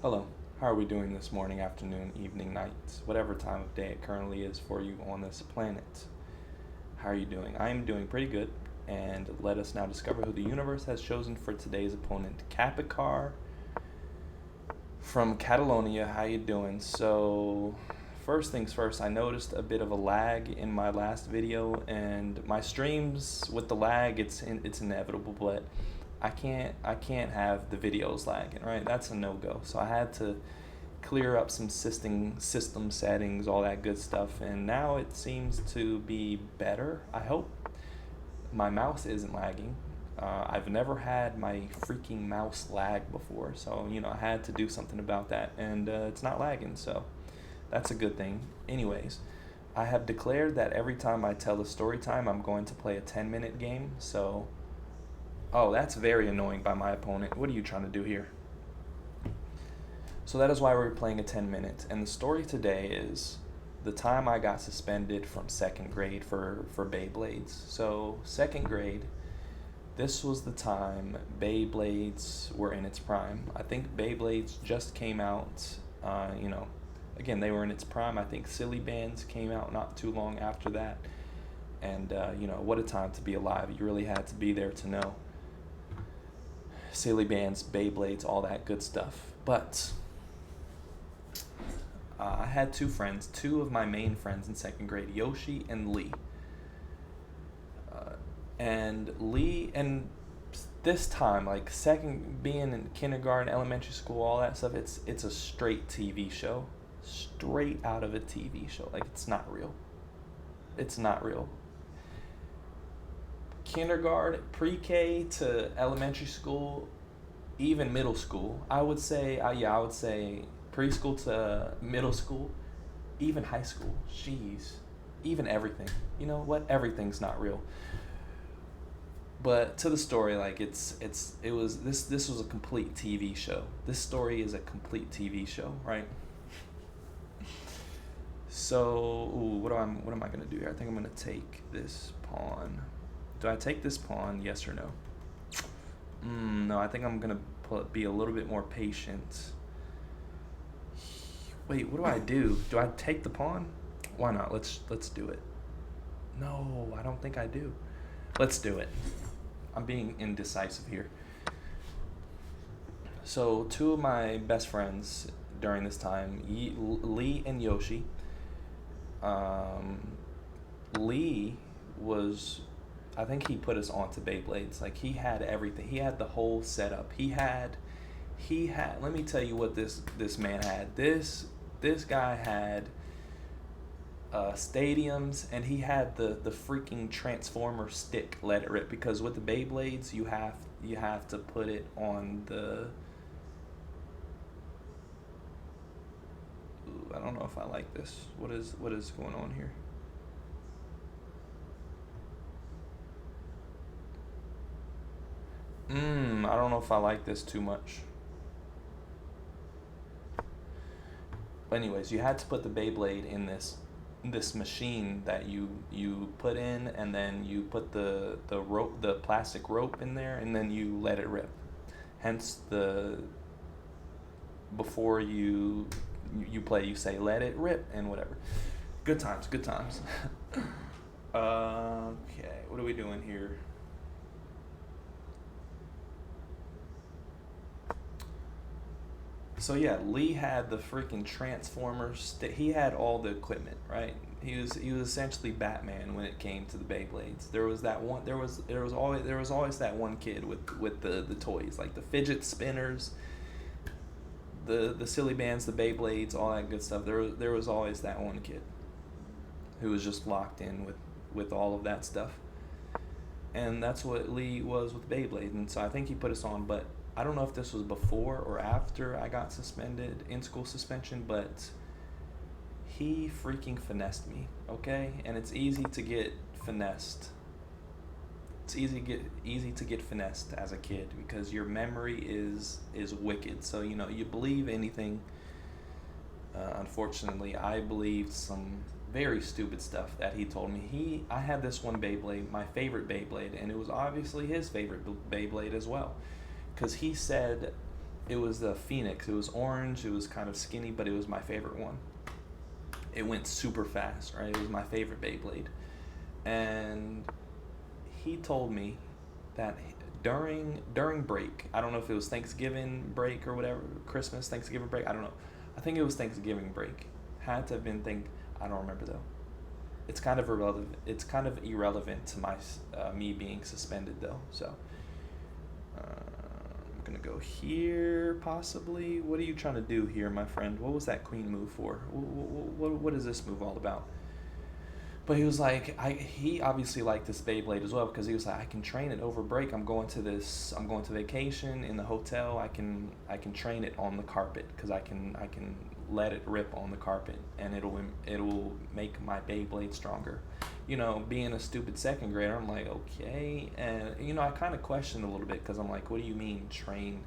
Hello, how are we doing this morning, afternoon, evening, night, whatever time of day it currently is for you on this planet? How are you doing? I am doing pretty good, and let us now discover who the universe has chosen for today's opponent. Capicar from Catalonia, how you doing? So, first things first, I noticed a bit of a lag in my last video, and my streams with the lag, it's inevitable, but I can't have the videos lagging, right? That's a no-go. So I had to clear up some system settings, all that good stuff, and now it seems to be better. I hope my mouse isn't lagging. I've never had my freaking mouse lag before, so I had to do something about that, and it's not lagging, so that's a good thing. Anyways, I have declared that every time I tell a story time, I'm going to play a 10-minute game. So, oh, that's very annoying by my opponent. What are you trying to do here? So that is why we're playing a 10 minute. And the story today is the time I got suspended from second grade for Beyblades. So second grade, this was the time Beyblades were in its prime. I think Beyblades just came out, again, they were in its prime. I think Silly Bandz came out not too long after that. And, what a time to be alive. You really had to be there to know. Silly Bandz, Beyblades, all that good stuff. But I had two of my main friends in second grade, Yoshi and Lee. And this time, like second, being in kindergarten, elementary school, all that stuff, it's a straight TV show, straight out of a TV show. Like, it's not real. It's not real. Kindergarten, pre-K to elementary school, even middle school. I would say preschool to middle school, even high school. Jeez, even everything. You know what? Everything's not real. But to the story, like this was a complete TV show. This story is a complete TV show, right? So, what am I gonna do here? I think I'm gonna take this pawn. Do I take this pawn? Yes or no? No, I think I'm gonna be a little bit more patient. Wait, what do I do? Do I take the pawn? Why not? Let's do it. No, I don't think I do. Let's do it. I'm being indecisive here. So two of my best friends during this time, Lee and Yoshi. Lee was, I think he put us onto Beyblades. Like, he had everything. He had the whole setup. He had. Let me tell you what this man had. This guy had stadiums, and he had the freaking transformer stick. Let it rip, because with the Beyblades, you have to put it on the. Ooh, I don't know if I like this. What is going on here? I don't know if I like this too much. But anyways, you had to put the Beyblade in this machine that you put in, and then you put the rope, the plastic rope in there, and then you let it rip. Hence before you play, you say let it rip and whatever. Good times, good times. Okay, what are we doing here? So yeah, Lee had the freaking Transformers. He had all the equipment, right? He was essentially Batman when it came to the Beyblades. There was that one. There was always that one kid with the toys, like the fidget spinners, the silly bands, the Beyblades, all that good stuff. There was always that one kid who was just locked in with all of that stuff. And that's what Lee was with Beyblade. And so I think he put us on, but I don't know if this was before or after I got suspended, in school suspension, but he freaking finessed me, okay? And it's easy to get finessed. It's easy to get finessed as a kid, because your memory is wicked. So you believe anything. Unfortunately, I believed some very stupid stuff that he told me. I had this one Beyblade, my favorite Beyblade, and it was obviously his favorite Beyblade as well, because he said It was the Phoenix. It was orange. It was kind of skinny, but it was my favorite one. It went super fast, right? It was my favorite Beyblade. And he told me that during break, I don't know if it was Thanksgiving break or whatever, Christmas, Thanksgiving break, I don't know. I think it was Thanksgiving break. Had to have been I don't remember though. It's kind of irrelevant. It's kind of irrelevant to my me being suspended though. So I'm gonna go here possibly. What are you trying to do here, my friend? What was that queen move for? What is this move all about? But he was like, he obviously liked this Beyblade as well because he was like, I can train it over break. I'm going to vacation in the hotel. I can train it on the carpet because I can let it rip on the carpet and it'll make my Beyblade stronger. You know, being a stupid second grader, I'm like, okay. And you know, I kind of questioned a little bit because I'm like, what do you mean train?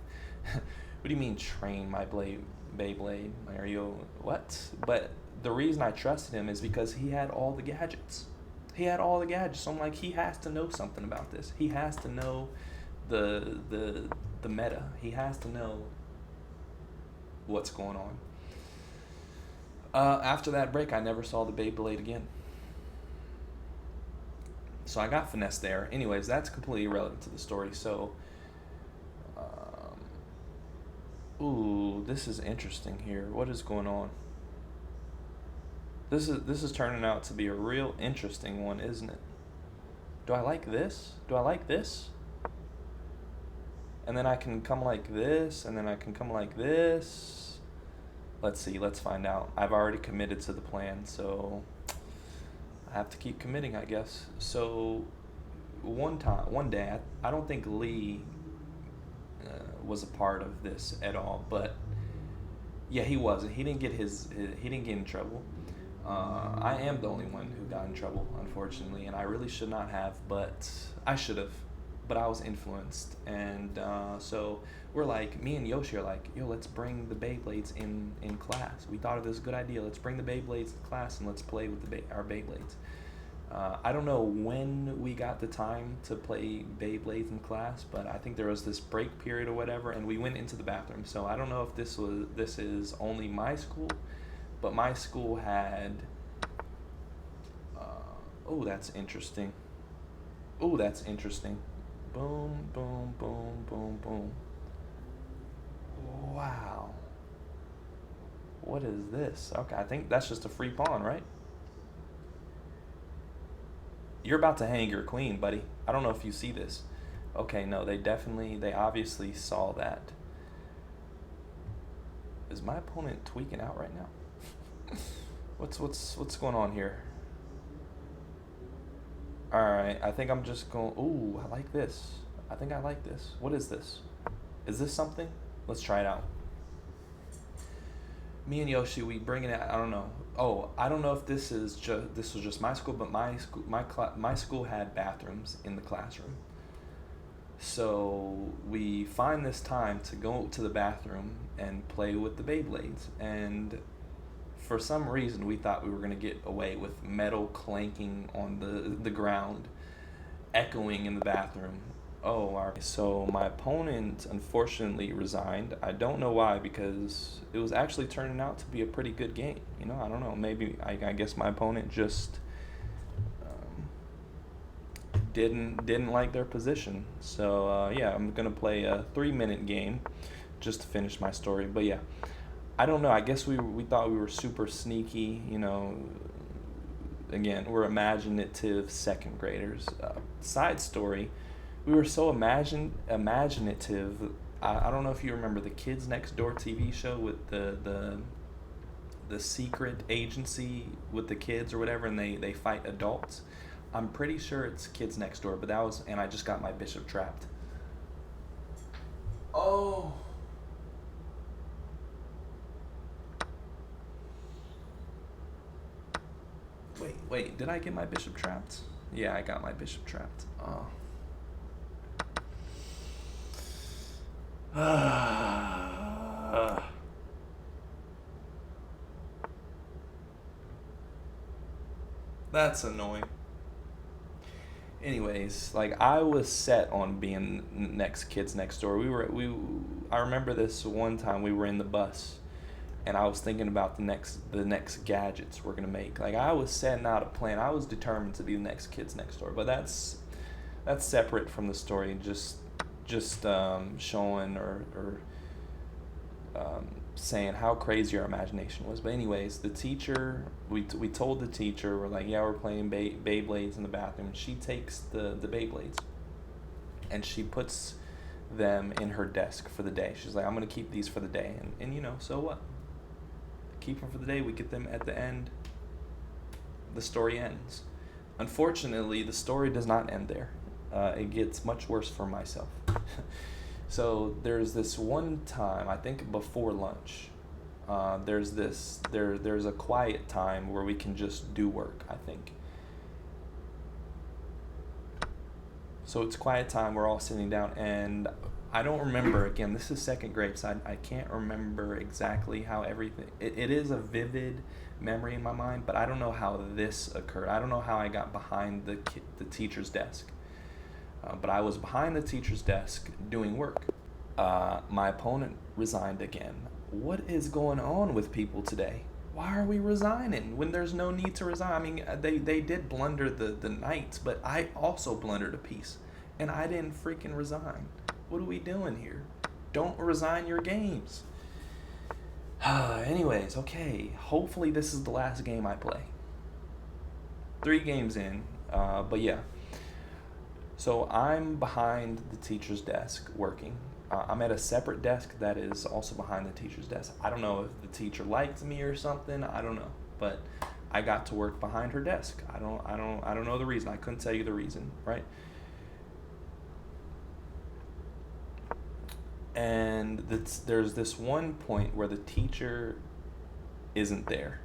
What do you mean train my Beyblade? Mario, what? But the reason I trusted him is because he had all the gadgets. He had all the gadgets. So I'm like, he has to know something about this. He has to know the meta. He has to know what's going on. After that break, I never saw the Beyblade again. So I got finessed there. Anyways, that's completely irrelevant to the story. So, ooh, this is interesting here. What is going on? This is turning out to be a real interesting one, isn't it? Do I like this? Do I like this? And then I can come like this, and then I can come like this. Let's see, let's find out. I've already committed to the plan, so I have to keep committing, I guess. So one day, I don't think Lee was a part of this at all, but yeah, he wasn't. He didn't get in trouble. I am the only one who got in trouble, unfortunately, and I really should not have, but I should have. But I was influenced, and so we're like, me and Yoshi are like, yo, let's bring the Beyblades in class. We thought of this good idea. Let's bring the Beyblades to class and let's play with our Beyblades. I don't know when we got the time to play Beyblades in class, but I think there was this break period or whatever, and we went into the bathroom. So I don't know if this is only my school, but my school had. Oh, that's interesting. Oh, that's interesting. Boom, boom, boom, boom, boom. Wow. What is this? Okay, I think that's just a free pawn, right? You're about to hang your queen, buddy. I don't know if you see this. Okay, no, they obviously saw that. Is my opponent tweaking out right now? What's going on here? Alright, I think I'm just going... Ooh, I like this. I think I like this. What is this? Is this something? Let's try it out. Me and Yoshi, we bring it out. I don't know. Oh, I don't know if this was just my school, but my school had bathrooms in the classroom. So we find this time to go to the bathroom and play with the Beyblades. And for some reason, we thought we were going to get away with metal clanking on the ground, echoing in the bathroom. So my opponent unfortunately resigned. I don't know why, because it was actually turning out to be a pretty good game. You know, I don't know. Maybe I guess my opponent just didn't like their position. So yeah, I'm gonna play a 3-minute game just to finish my story. But yeah, I don't know. I guess we thought we were super sneaky. You know, again, we're imaginative second graders. Side story. We were so imaginative. I don't know if you remember the Kids Next Door TV show with the secret agency with the kids or whatever, and they fight adults. I'm pretty sure it's Kids Next Door, but and I just got my bishop trapped. Oh. Wait, did I get my bishop trapped? Yeah, I got my bishop trapped. Oh. That's annoying. Anyways, like I was set on being next kids next door. I remember this one time we were in the bus and I was thinking about the next gadgets we're gonna make. Like I was setting out a plan. I was determined to be the next kids next door. But that's separate from the story. Just showing or saying how crazy our imagination was. But anyways, the teacher, we told the teacher, we're like, yeah, we're playing Beyblades in the bathroom. She takes the Beyblades and she puts them in her desk for the day. She's like, I'm gonna keep these for the day, and so what? Keep them for the day. We get them at the end. The story ends. Unfortunately, the story does not end there. It gets much worse for myself. So there's this one time, I think before lunch, there's a quiet time where we can just do work, I think. So it's quiet time, we're all sitting down, and I don't remember, again, this is second grade, so I can't remember exactly how everything, it is a vivid memory in my mind, but I don't know how this occurred. I don't know how I got behind the teacher's desk. But I was behind the teacher's desk doing work. My opponent resigned again. What is going on with people today? Why are we resigning when there's no need to resign? I mean, they did blunder the Knights, but I also blundered a piece. And I didn't freaking resign. What are we doing here? Don't resign your games. Anyways, okay. Hopefully this is the last game I play. 3 games in. But yeah. So I'm behind the teacher's desk working. I'm at a separate desk that is also behind the teacher's desk. I don't know if the teacher liked me or something. I don't know, but I got to work behind her desk. I don't know the reason. I couldn't tell you the reason, right? And there's this one point where the teacher isn't there.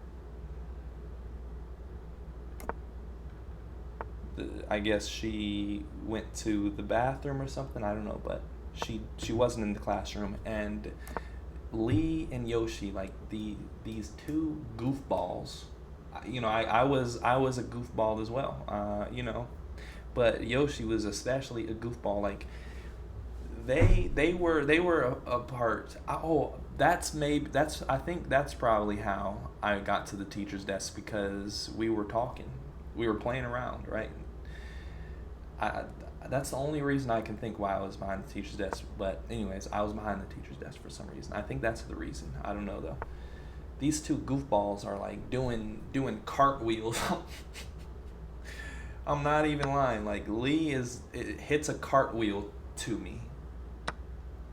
I guess she went to the bathroom or something. I don't know, but she wasn't in the classroom. And Lee and Yoshi, like these 2 goofballs, I was a goofball as well, but Yoshi was especially a goofball. Like they were a part. I think that's probably how I got to the teacher's desk, because we were talking, we were playing around, right? That's the only reason I can think why I was behind the teacher's desk. But anyways, I was behind the teacher's desk for some reason. I think that's the reason. I don't know though. These 2 goofballs are like doing cartwheels. I'm not even lying. Like Lee hits a cartwheel to me.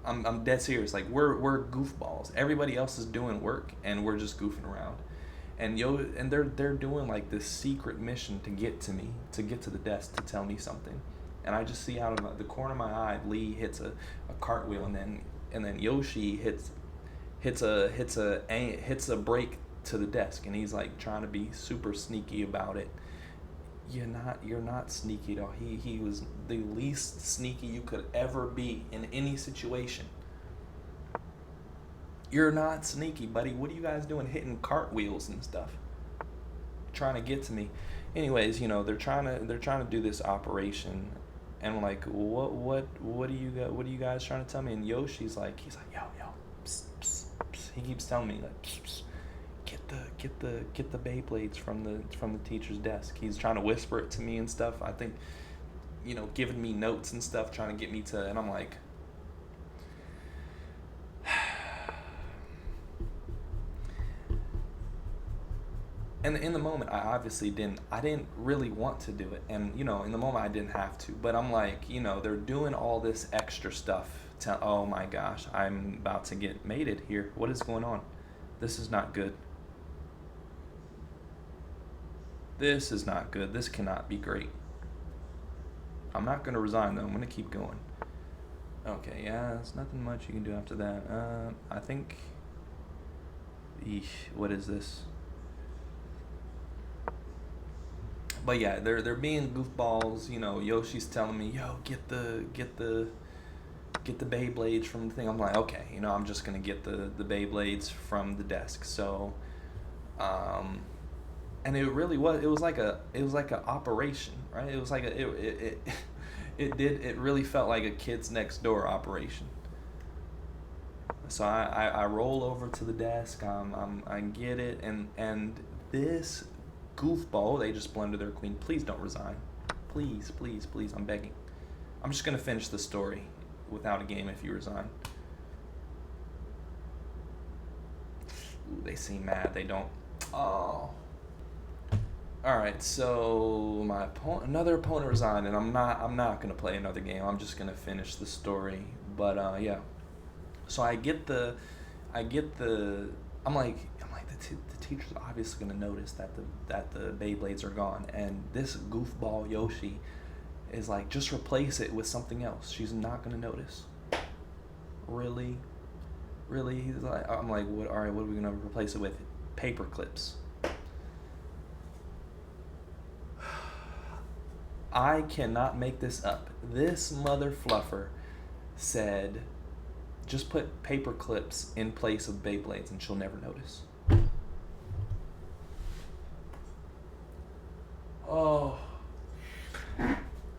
I'm dead serious. Like we're goofballs. Everybody else is doing work and we're just goofing around. And they're doing like this secret mission to get to me, to get to the desk to tell me something. And I just see out of the corner of my eye, Lee hits a cartwheel, and then Yoshi hits a break to the desk, and he's like trying to be super sneaky about it. You're not sneaky at all. He was the least sneaky you could ever be in any situation. You're not sneaky, buddy. What are you guys doing hitting cartwheels and stuff? Trying to get to me. Anyways, they're trying to do this operation, and I'm like, what are you guys trying to tell me? And Yoshi's like, yo, psst, psst, psst. He keeps telling me like, psst, psst. Get the Beyblades from the teacher's desk. He's trying to whisper it to me and stuff. I think, giving me notes and stuff, trying to get me to, and I'm like, and in the moment, I didn't really want to do it. And, in the moment I didn't have to, but I'm like, they're doing all this extra stuff oh my gosh, I'm about to get mated here. What is going on? This is not good. This is not good. This cannot be great. I'm not going to resign, though. I'm going to keep going. Okay, yeah, there's nothing much you can do after that. I think... what is this? But yeah, they're being goofballs. Yoshi's telling me, yo, get the Beyblades from the thing. I'm like, okay, I'm just going to get the Beyblades from the desk. So, and it really was. It was like a operation, right? It was like it really felt like a kids next door operation. So I roll over to the desk. I get it, and this goofball, they just blundered their queen. Please don't resign. Please, please, please. I'm begging. I'm just gonna finish the story without a game if you resign. Ooh, they seem mad. They don't. Oh. All right. So another opponent resigned, and I'm not gonna play another game. I'm just gonna finish the story. But yeah. So I'm like the teacher's obviously gonna notice that the Beyblades are gone, and this goofball Yoshi is like, just replace it with something else. She's not gonna notice. Really? He's like, I'm like, what? All right, what are we gonna replace it with? Paper clips. I cannot make this up. This mother fluffer said, just put paper clips in place of Beyblades and she'll never notice. Oh.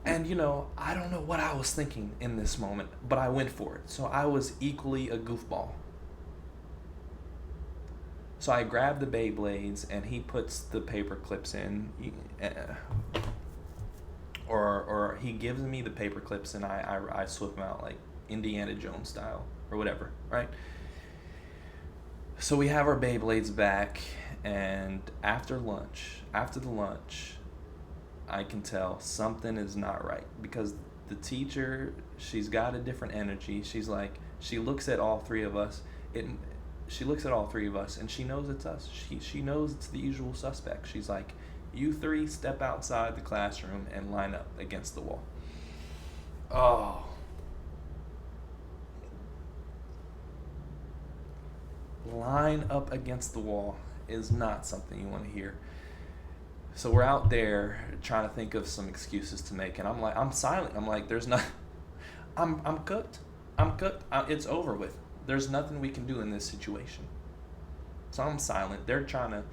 And I don't know what I was thinking in this moment, but I went for it. So I was equally a goofball. So I grabbed the Beyblades and he puts the paper clips in. Or he gives me the paper clips and I swip them out like Indiana Jones style or whatever, right? So we have our Beyblades back, and after the lunch, I can tell something is not right, because the teacher, she's got a different energy. She's like, she looks at all three of us. She looks at all three of us and she knows it's us. She knows it's the usual suspect. She's like, you three step outside the classroom and line up against the wall. Oh. Line up against the wall is not something you want to hear. So we're out there trying to think of some excuses to make, and I'm silent. I'm like, there's not. I'm cooked. It's over with. There's nothing we can do in this situation. So I'm silent. They're trying to.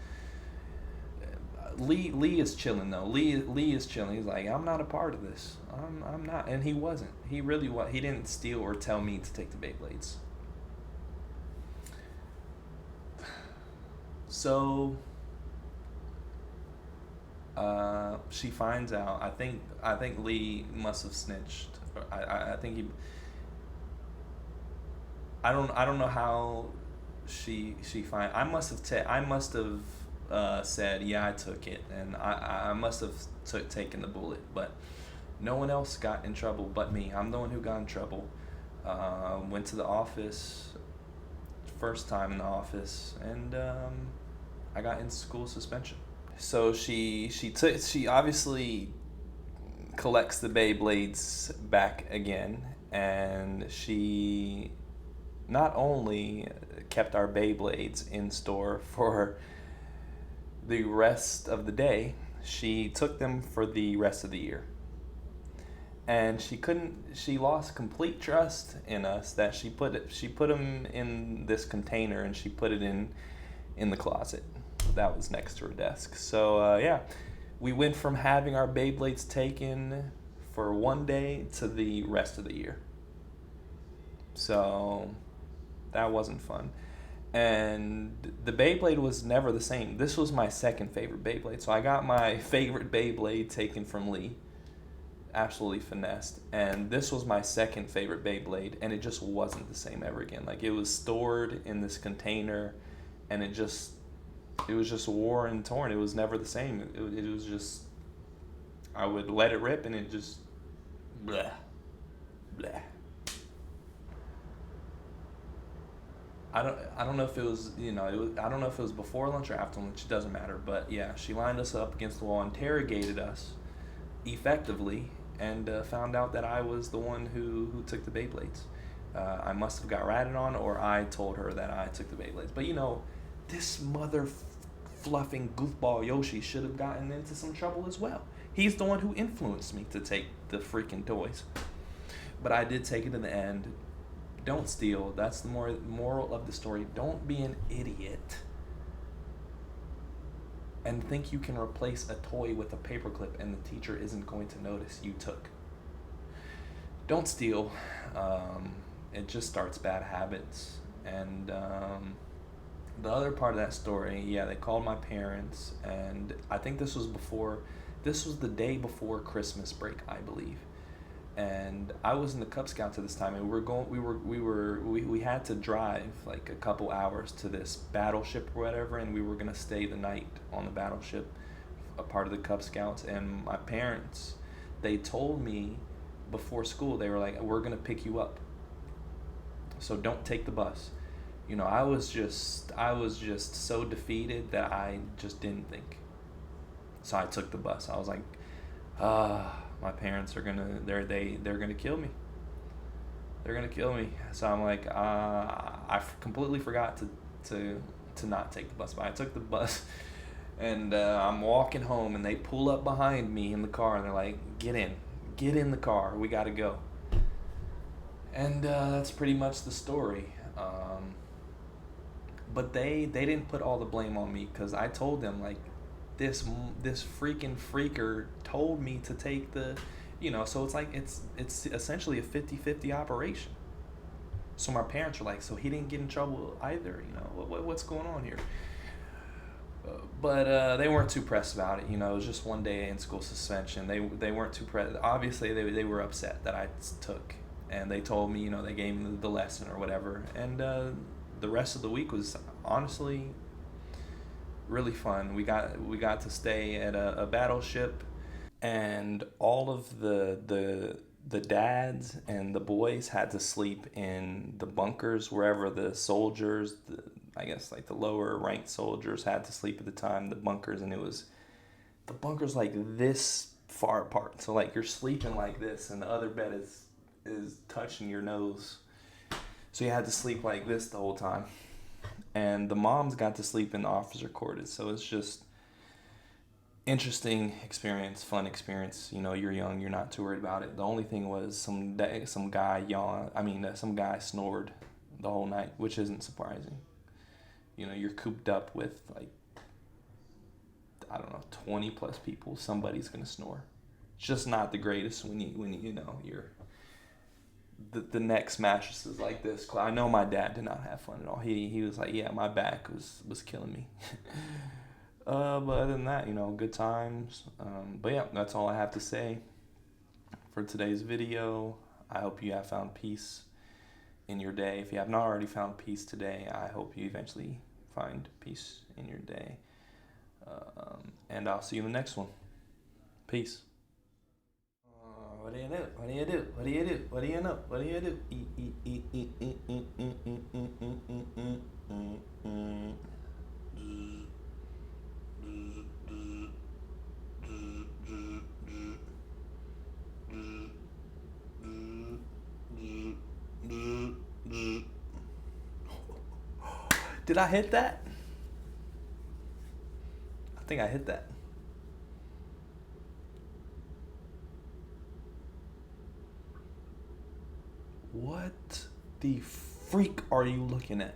Lee is chilling though. Lee is chilling. He's like, I'm not a part of this. I'm not, and he wasn't. He really was. He didn't steal or tell me to take the Beyblades. So she finds out. I think Lee must have snitched. I think he. I don't know how she find. I must have said, yeah, I took it, and I must have taken the bullet, but no one else got in trouble but me. I'm the one who got in trouble. Went to the office, first time in the office, and I got in school suspension. So she obviously collects the Beyblades back again, and she not only kept our Beyblades in store for the rest of the day, she took them for the rest of the year. And she lost complete trust in us that she put them in this container and she put it in the closet that was next to her desk. So yeah, we went from having our Beyblades taken for one day to the rest of the year. So that wasn't fun. And the Beyblade was never the same. This was my second favorite Beyblade. So I got my favorite Beyblade taken from Lee. Absolutely finessed. And this was my second favorite Beyblade, and it just wasn't the same ever again. Like, it was stored in this container, and it was just worn and torn. It was never the same. It was just, I would let it rip, and it just, bleh, bleh. I don't know if it was, I don't know if it was before lunch or after lunch. It doesn't matter. But yeah, she lined us up against the wall, interrogated us effectively, and found out that I was the one who took the Beyblades. I must have got ratted on, or I told her that I took the Beyblades. But this mother fluffing goofball Yoshi should have gotten into some trouble as well. He's the one who influenced me to take the freaking toys. But I did take it in the end. Don't steal. That's the moral of the story. Don't be an idiot. and think you can replace a toy with a paperclip and the teacher isn't going to notice you took. Don't steal. It just starts bad habits. And the other part of that story, yeah, they called my parents, and I think this was the day before Christmas break, I believe. And I was in the Cub Scouts at this time, and we had to drive like a couple hours to this battleship or whatever, and we were gonna stay the night on the battleship, a part of the Cub Scouts. And my parents, they told me before school, they were like, "We're gonna pick you up, so don't take the bus." I was just so defeated that I just didn't think. So I took the bus. I was like, my parents are they're gonna kill me. They're gonna kill me. So I'm like, completely forgot to not take the bus, but I took the bus, and I'm walking home, and they pull up behind me in the car, and they're like, get in the car, we gotta go. And that's pretty much the story. But they didn't put all the blame on me, because I told them, like, this freaking freaker told me to take the, so it's like it's essentially a 50-50 operation. So my parents were like, so he didn't get in trouble either, what's going on here? But they weren't too pressed about it. It was just one day in school suspension. They weren't too pressed. Obviously they were upset that I took, and they told me, they gave me the lesson or whatever. And the rest of the week was honestly really fun. We got to stay at a battleship, and all of the dads and the boys had to sleep in the bunkers wherever the soldiers, I guess like the lower ranked soldiers, had to sleep at the time, the bunkers. And the bunkers like this far apart, so like you're sleeping like this, and the other bed is touching your nose, so you had to sleep like this the whole time. And the moms got to sleep in the officer quarters. So it's just interesting experience, fun experience. You're young, you're not too worried about it. The only thing was some guy snored the whole night, which isn't surprising. You're cooped up with, like, I don't know, 20 plus people. Somebody's gonna snore. It's just not the greatest when you're the neck smashes like this. I know my dad did not have fun at all. He was like, yeah, my back was killing me. But other than that, good times. But yeah, that's all I have to say for today's video. I hope you have found peace in your day. If you have not already found peace today, I hope you eventually find peace in your day. And I'll see you in the next one. Peace. What do you do? What do you do? What do you do? What do you know? What do you do? Did I hit that? I think I hit that. What the freak are you looking at?